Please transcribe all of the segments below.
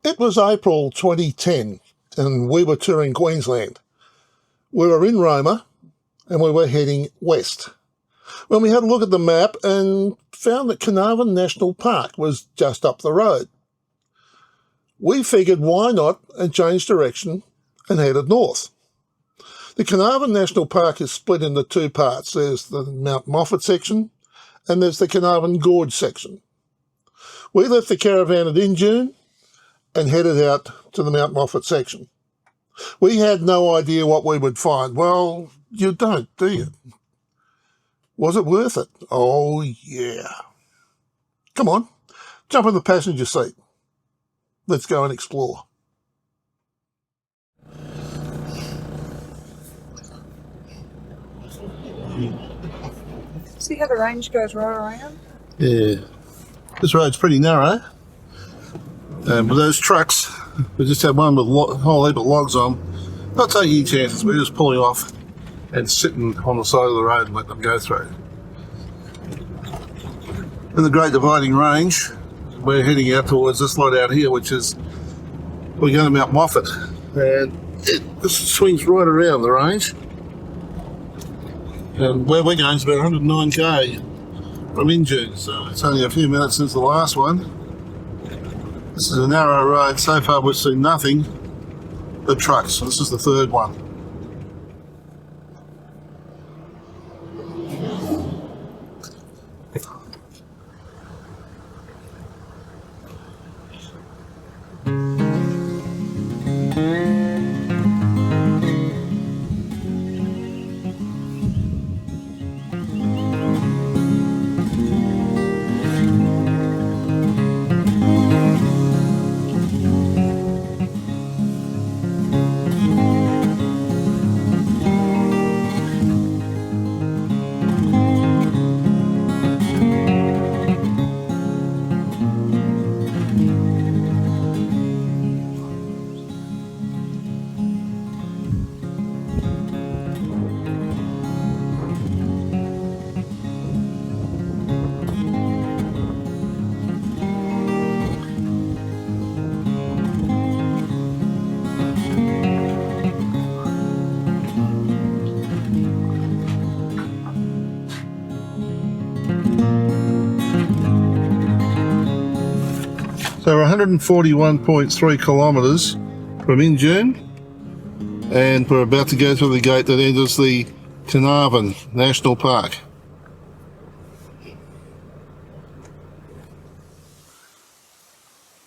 It was April 2010 and we were touring Queensland. We were in Roma and we were heading west when we had a look at the map and found that Carnarvon National Park was just up the road. We figured why not and changed direction and headed north. The Carnarvon National Park is split into two parts. There's the Mount Moffatt section and there's the Carnarvon Gorge section. We left the caravan at Injune and headed out to the Mount Moffatt section. We had no idea what we would find. Well, you don't, do you? Was it worth it? Oh, yeah. Come on, jump in the passenger seat. Let's go and explore. See how the range goes right around? Yeah. This road's pretty narrow. With those trucks, we just had one with a whole heap of logs on. Not taking any chances, we're just pulling off and sitting on the side of the road and let them go through. In the Great Dividing Range, we're heading out towards this lot out here, which is, we're going to Mount Moffatt. And this swings right around the range. And where we're going is about 109k from Injune, so it's only a few minutes since the last one. This is a narrow road. So far we've seen nothing but trucks. This is the third one. So we're 141.3 kilometres from Injune, and we're about to go through the gate that enters the Carnarvon National Park.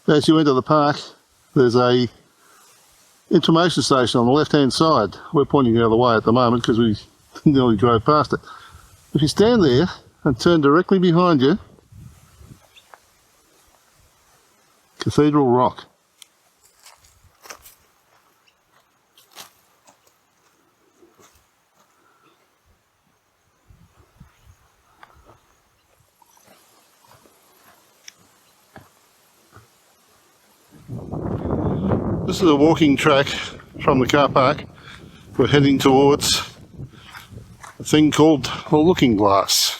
As you enter the park, there's a information station on the left-hand side. We're pointing the other way at the moment because we nearly drove past it. If you stand there and turn directly behind you, Cathedral Rock. This is a walking track from the car park. We're heading towards a thing called the Looking Glass.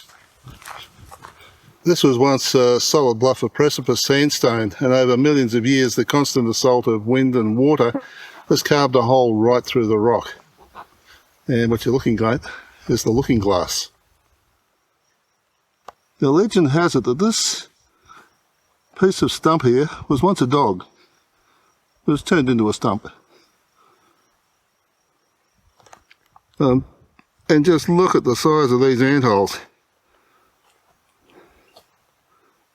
This was once a solid bluff of precipice sandstone, and over millions of years the constant assault of wind and water has carved a hole right through the rock. And what you're looking at is the Looking Glass. The legend has it that this piece of stump here was once a dog. It was turned into a stump. And just look at the size of these antholes.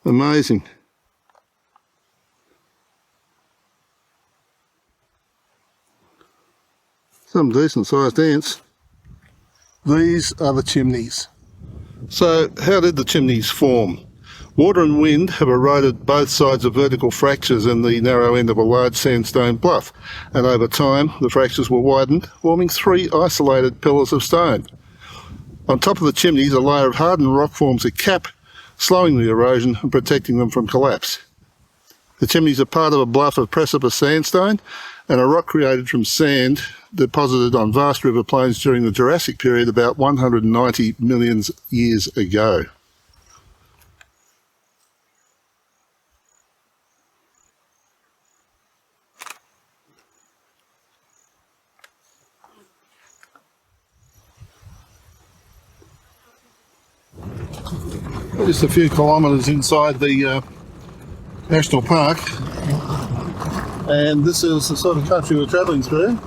Amazing. Some decent sized ants. These are the chimneys. So how did the chimneys form? Water and wind have eroded both sides of vertical fractures in the narrow end of a large sandstone bluff, and over time the fractures were widened, forming three isolated pillars of stone. On top of the chimneys, a layer of hardened rock forms a cap, slowing the erosion and protecting them from collapse. The chimneys are part of a bluff of precipice sandstone and a rock created from sand deposited on vast river plains during the Jurassic period about 190 million years ago. Just a few kilometres inside the national park, and this is the sort of country we're travelling through.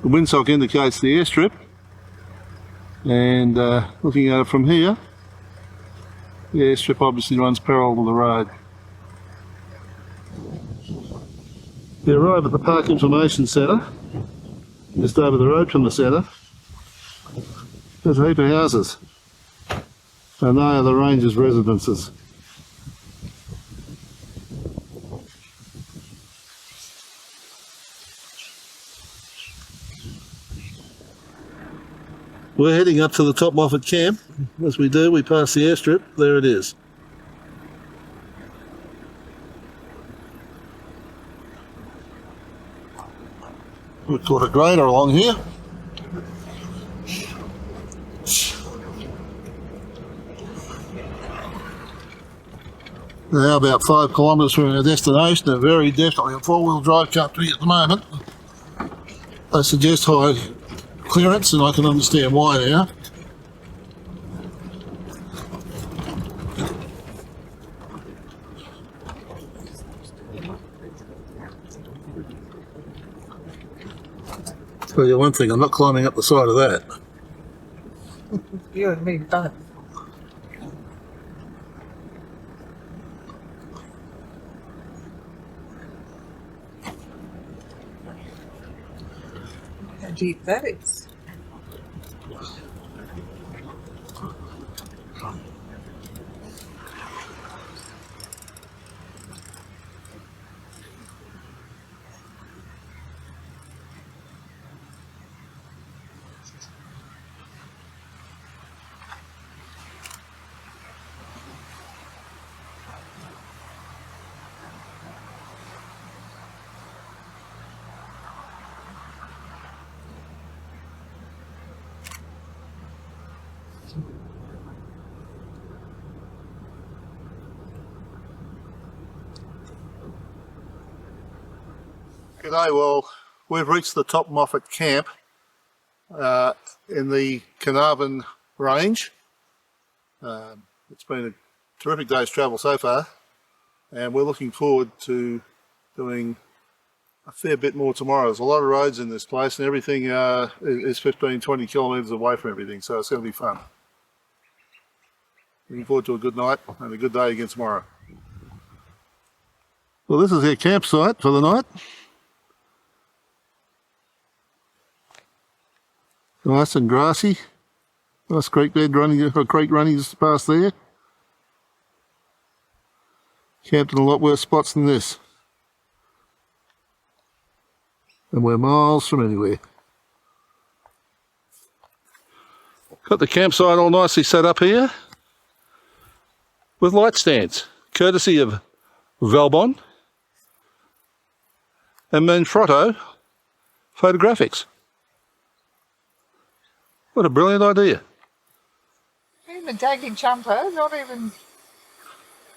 The windsock indicates the airstrip, and looking at it from here, the airstrip obviously runs parallel to the road. You arrive at the Park Information Centre, just over the road from the centre. There's a heap of houses, and they are the rangers' residences. We're heading up to the top Moffatt camp. As we do, we pass the airstrip. There it is. We've got a grader along here. Now about 5 kilometres from our destination, and very definitely a four-wheel drive country at the moment. They suggest high clearance, and I can understand why now. Tell you one thing, I'm not climbing up the side of that. You and me both. How deep that is. G'day, well, we've reached the top Moffatt camp in the Carnarvon range. It's been a terrific day's travel so far, and we're looking forward to doing a fair bit more tomorrow. There's a lot of roads in this place, and everything is 15-20 kilometres away from everything, so it's going to be fun. Looking forward to a good night and a good day again tomorrow. Well, this is our campsite for the night. Nice and grassy. Nice creek bed running, a creek running just past there. Camped in a lot worse spots than this. And we're miles from anywhere. Got the campsite all nicely set up here with light stands, courtesy of Valbon and Manfrotto Photographics. What a brilliant idea. Even tagging jumper, not even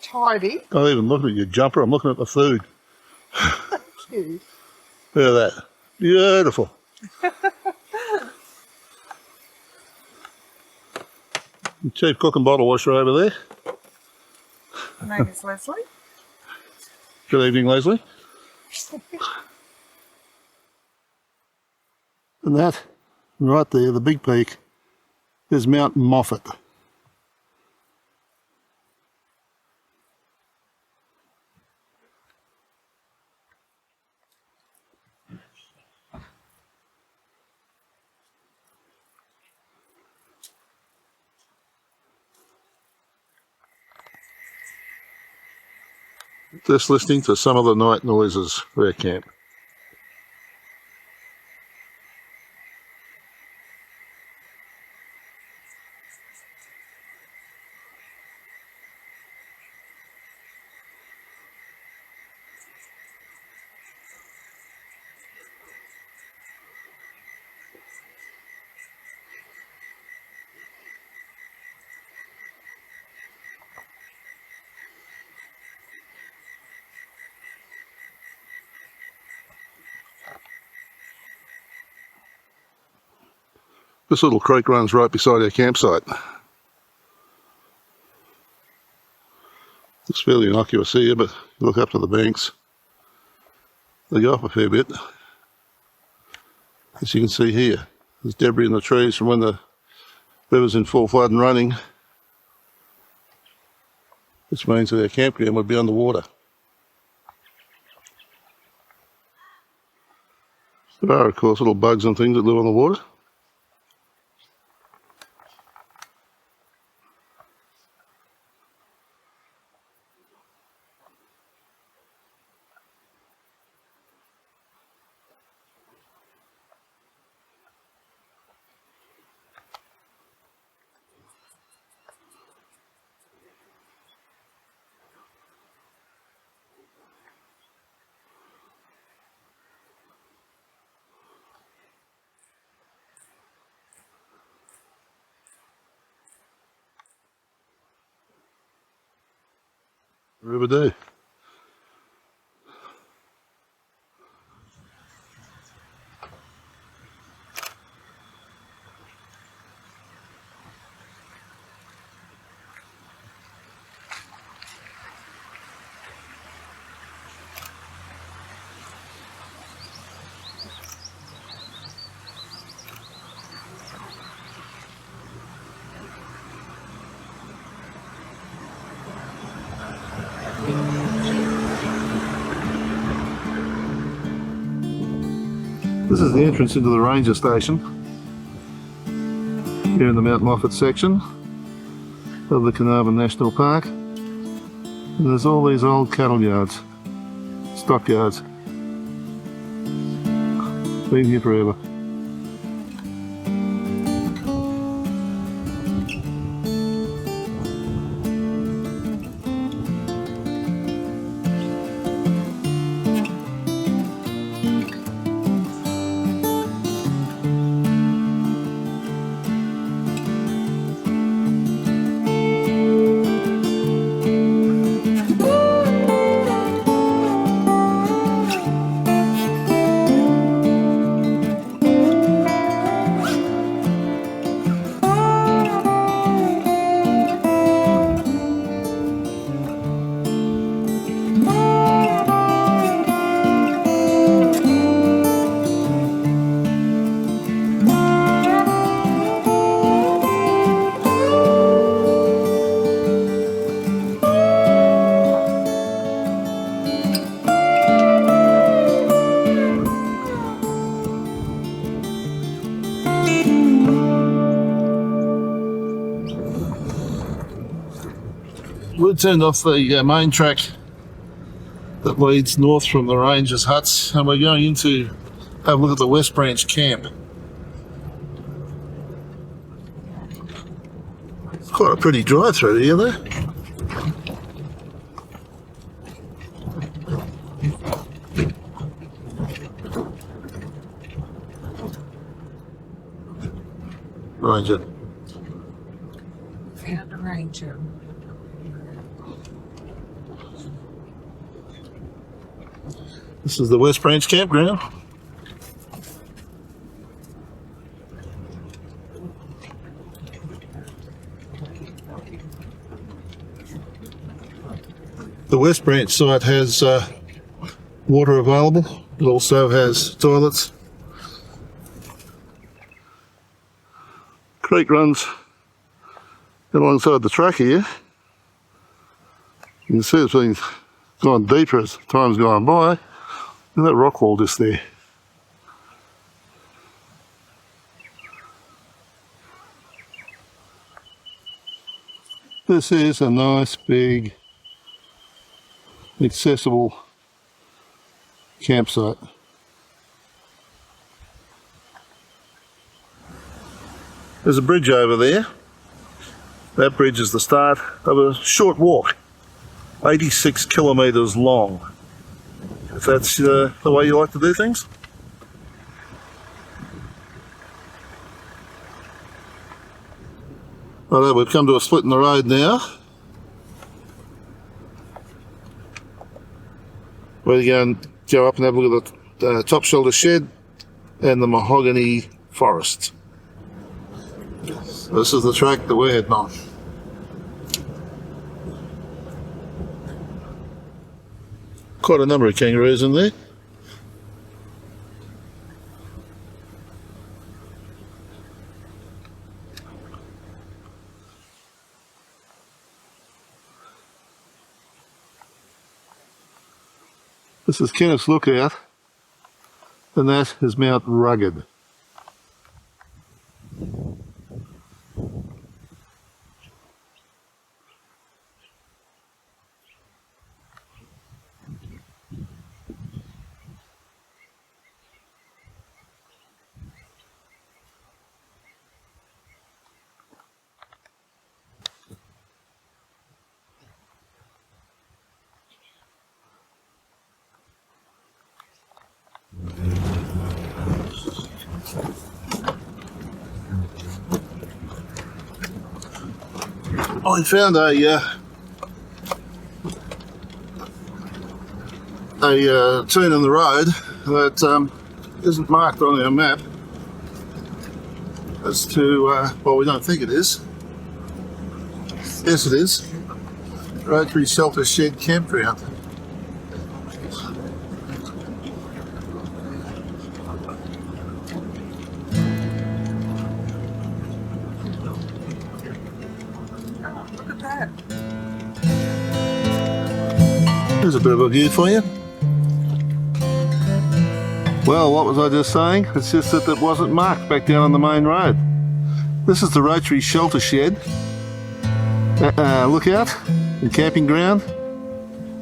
tidy. Not even looking at your jumper, I'm looking at the food. Cute. Look at that. Beautiful. Chief cook and bottle washer over there. My name is Leslie. Good evening, Leslie. And that, right there, the big peak, is Mount Moffatt. Just listening to some of the night noises for our camp. This little creek runs right beside our campsite. It's fairly innocuous here, but you look up to the banks. They go up a fair bit. As you can see here, there's debris in the trees from when the river's in full flood and running, which means that our campground would be underwater. There are, of course, little bugs and things that live on the water. River do. This is the entrance into the ranger station here in the Mount Moffatt section of the Carnarvon National Park. And there's all these old cattle yards, stockyards. Been here forever. We turned off the main track that leads north from the rangers' huts, and we're going in to have a look at the West Branch camp. It's quite a pretty drive through here there. Ranger. Found a ranger. This is the West Branch campground. The West Branch site has water available. It also has toilets. Creek runs alongside the track here. You can see it's been gone deeper as time's gone by. And that rock wall just there. This is a nice big accessible campsite. There's a bridge over there. That bridge is the start of a short walk, 86 kilometres long. If that's the way you like to do things. Righto, we've come to a split in the road now. We're going to go up and have a look at the top shelter shed and the mahogany forest. This is the track that we're heading on. Quite a number of kangaroos in there. This is Kenniffs Lookout, and that is Mount Rugged. I found a turn in the road that isn't marked on our map as to, well, we don't think it is. Yes, it is. Rotary Shelter Shed Campground. Look at that. There's a bit of a view for you. Well, what was I just saying? It's just that it wasn't marked back down on the main road. This is the Rotary Shelter Shed Lookout and Camping Ground.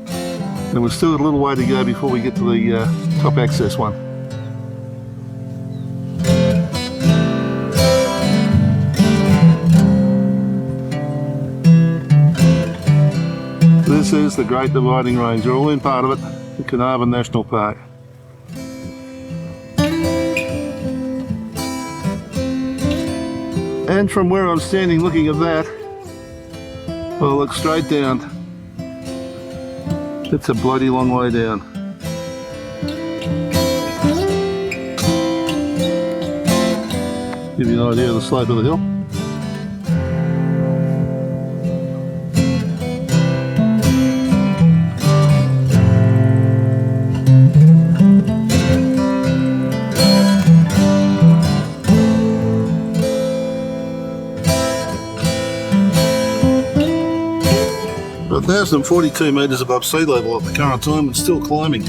And we've still got a little way to go before we get to the top access one. This is the Great Dividing Range. You're all in part of it, the Carnarvon National Park. And from where I'm standing looking at that, I'll look straight down. It's a bloody long way down. Give you an idea of the slope of the hill. We're 1,042 metres above sea level at the current time and still climbing.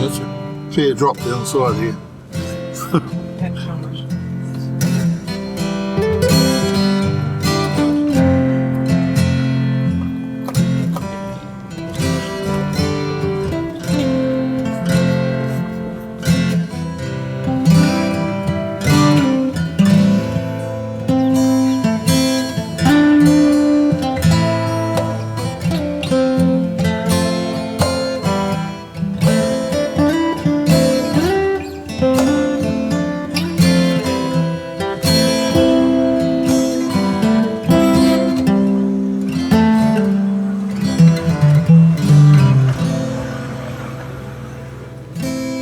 That's a fair drop down the side here.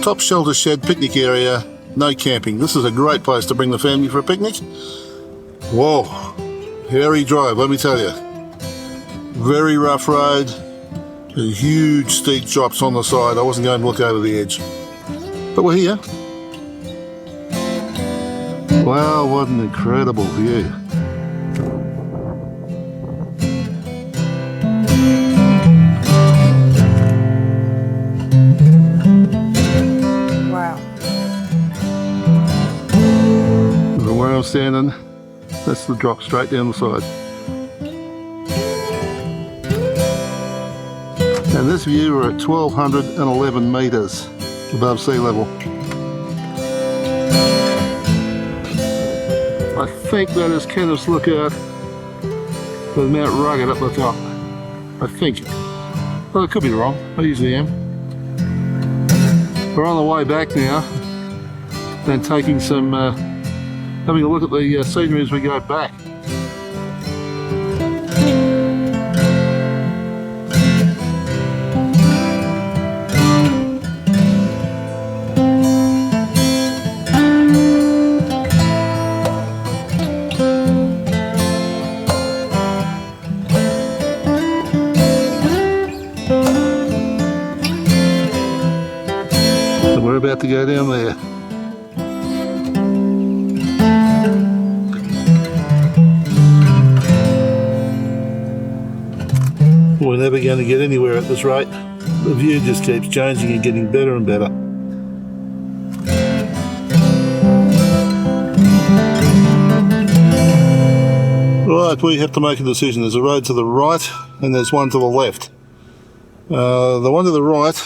Top shelter shed picnic area, no camping. This is a great place to bring the family for a picnic. Whoa, hairy drive, let me tell you. Very rough road, huge steep drops on the side. I wasn't going to look over the edge, but we're here. Wow, what an incredible view. Where I'm standing, that's the drop straight down the side. And this view we're at 1,211 metres above sea level. I think that is Kenniffs Lookout with Mount Rugged up the top. I think. Well, I could be wrong, I usually am. We're on the way back now and taking some having a look at the scenery as we go back. we're about to go down there. We're never going to get anywhere at this rate. The view just keeps changing and getting better and better. Right, we have to make a decision. There's a road to the right and there's one to the left. The one to the right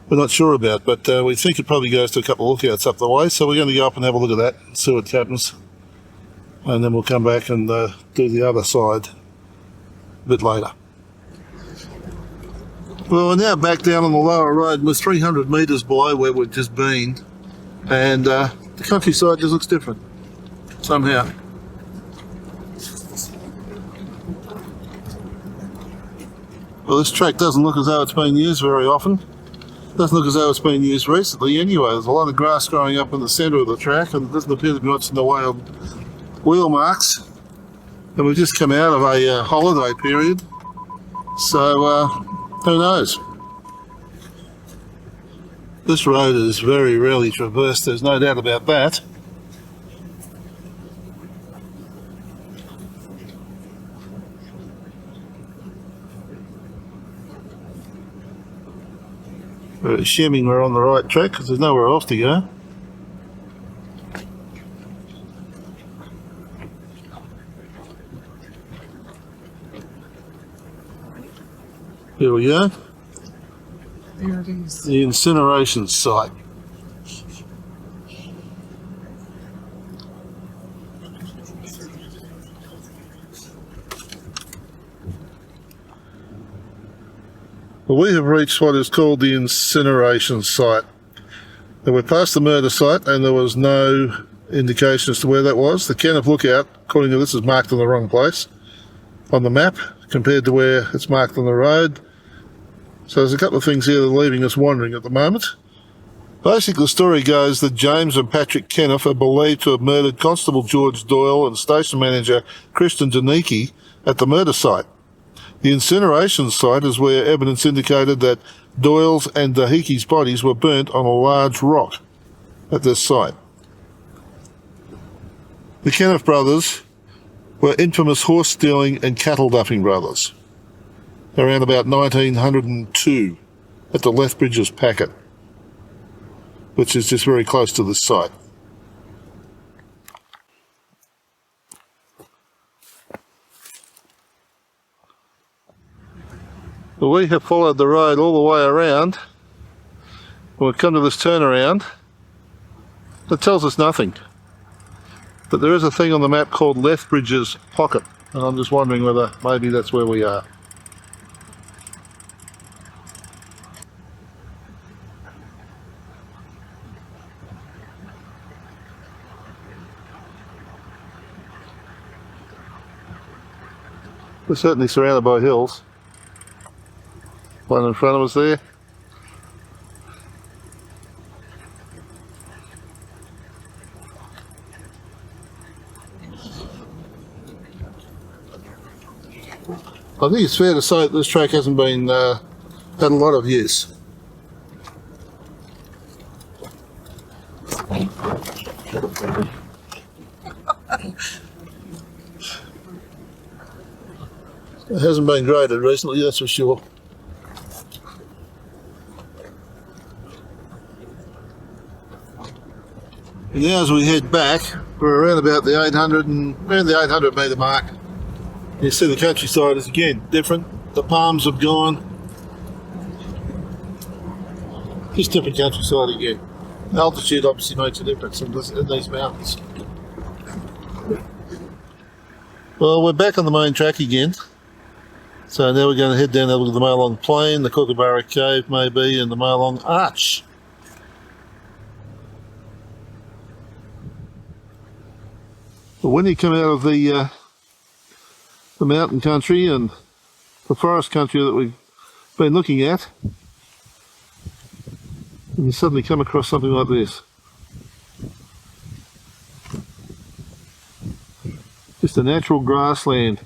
we're not sure about, but we think it probably goes to a couple of lookouts up the way, so we're going to go up and have a look at that and see what happens, and then we'll come back and do the other side a bit later. Well, we're now back down on the lower road. We're 300 metres below where we've just been, and the countryside just looks different somehow. Well, this track doesn't look as though it's been used very often. Doesn't look as though it's been used recently anyway. There's a lot of grass growing up in the centre of the track, and it doesn't appear to be much in the way of wheel marks. And we've just come out of a holiday period, so who knows? This road is very rarely traversed, there's no doubt about that. We're assuming we're on the right track because there's nowhere else to go. Here we go. There it is. The Incineration Site. Well, we have reached what is called the Incineration Site. Now, we're past the murder site and there was no indication as to where that was. The Kenniffs Lookout, according to this, is marked in the wrong place on the map compared to where it's marked on the road. So there's a couple of things here that are leaving us wandering at the moment. Basically, the story goes that James and Patrick Kenniff are believed to have murdered Constable George Doyle and station manager Christian Deneke at the murder site. The incineration site is where evidence indicated that Doyle's and Deneke's bodies were burnt on a large rock at this site. The Kenniff brothers were infamous horse stealing and cattle duffing brothers around about 1902 at the Lethbridge's Packet, which is just very close to this site. Well, we have followed the road all the way around. We've come to this turnaround that tells us nothing. But there is a thing on the map called Lethbridge's Pocket, and I'm just wondering whether maybe that's where we are. We're certainly surrounded by hills. One in front of us there. I think it's fair to say that this track hasn't been had a lot of use. It hasn't been graded recently, that's for sure. And now as we head back, we're around about the 800 metre mark. You see the countryside is again different. The palms have gone. Just different countryside again. Altitude obviously makes a difference in these mountains. Well, we're back on the main track again. So now we're going to head down and look at the Marlong Plain, the Kookaburra Cave maybe, and the Marlong Arch. But when you come out of the mountain country and the forest country that we've been looking at, and you suddenly come across something like this. Just a natural grassland,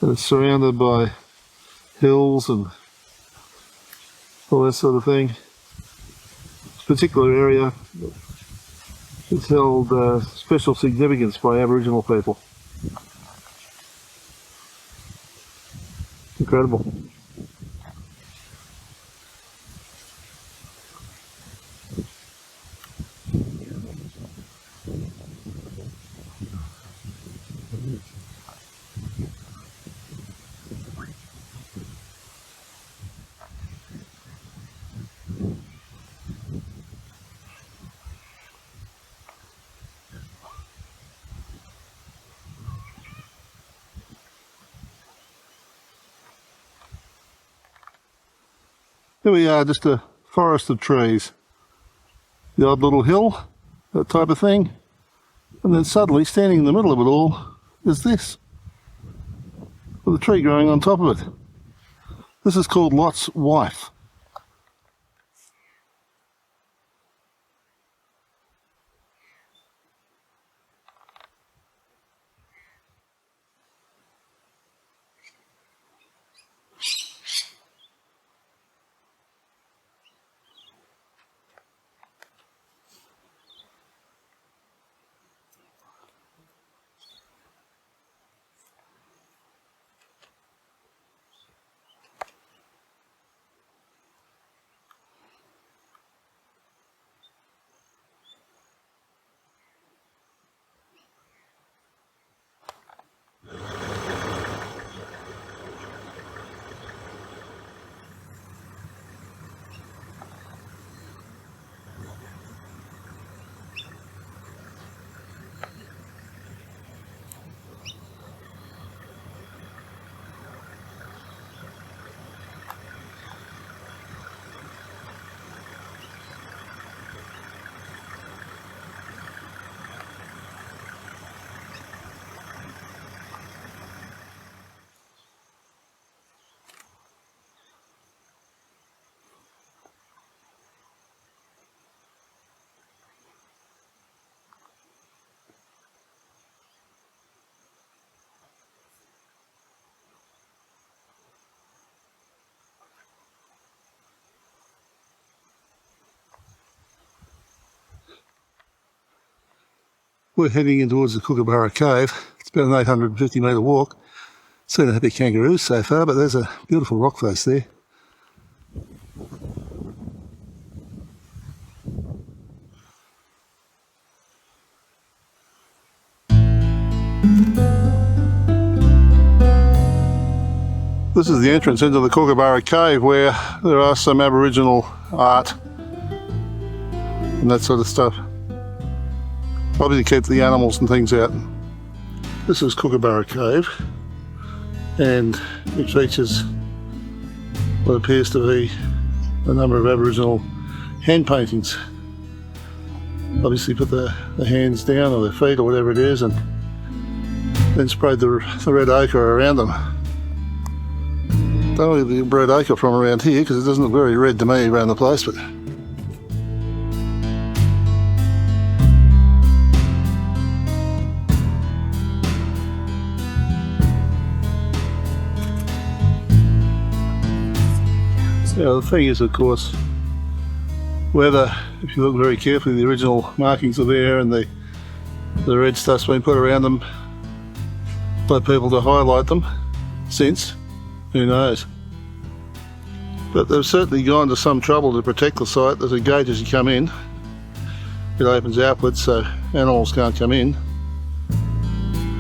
and it's surrounded by hills and all that sort of thing. particular area is held special significance by Aboriginal people. Incredible. Here we are, just a forest of trees. The odd little hill, that type of thing. And then suddenly, standing in the middle of it all, is this. With a tree growing on top of it. This is called Lot's wife. We're heading in towards the Kookaburra Cave. It's about an 850 metre walk. Seen a happy kangaroos so far, but there's a beautiful rock face there. This is the entrance into the Kookaburra Cave, where there are some Aboriginal art and that sort of stuff. Probably to keep the animals and things out. This is Kookaburra Cave, and it features what appears to be a number of Aboriginal hand paintings. Obviously put the hands down, or their feet, or whatever it is, and then sprayed the red ochre around them. Don't know the red ochre from around here, because it doesn't look very red to me around the place, but yeah, the thing is, of course, whether, if you look very carefully, the original markings are there and the red stuff's been put around them by people to highlight them since, who knows. But they've certainly gone to some trouble to protect the site. There's a gate as you come in. It opens outwards so animals can't come in.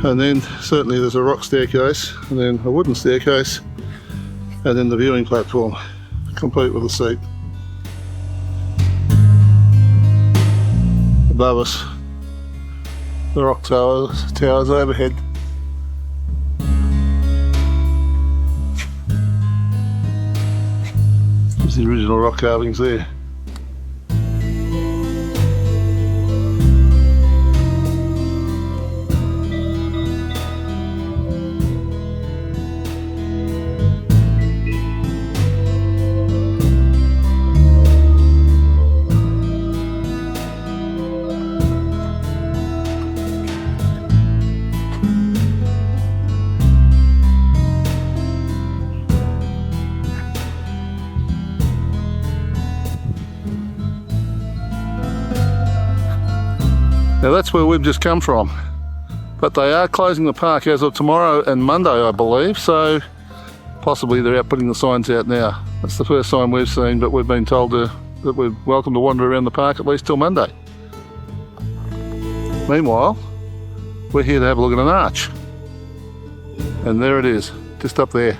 And then certainly there's a rock staircase, and then a wooden staircase, and then the viewing platform, complete with a seat. Above us, the rock towers overhead. There's the original rock carvings there. Now that's where we've just come from, but they are closing the park as of tomorrow and Monday, I believe, so possibly they're out putting the signs out now. That's the first sign we've seen, but we've been told that we're welcome to wander around the park at least till Monday. Meanwhile, we're here to have a look at an arch, and there it is, just up there.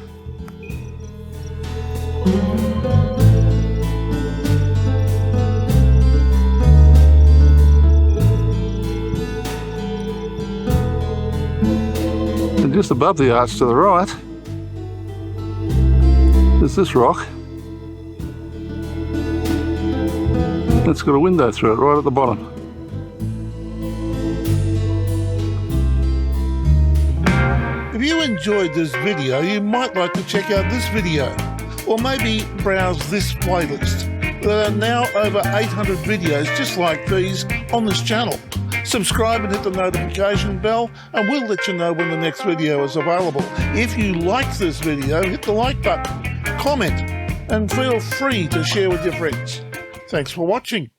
And just above the arch to the right is this rock. It's got a window through it right at the bottom. If you enjoyed this video, you might like to check out this video, or maybe browse this playlist. There are now over 800 videos just like these on this channel. Subscribe and hit the notification bell, and we'll let you know when the next video is available. If you liked this video, hit the like button, comment, and feel free to share with your friends. Thanks for watching.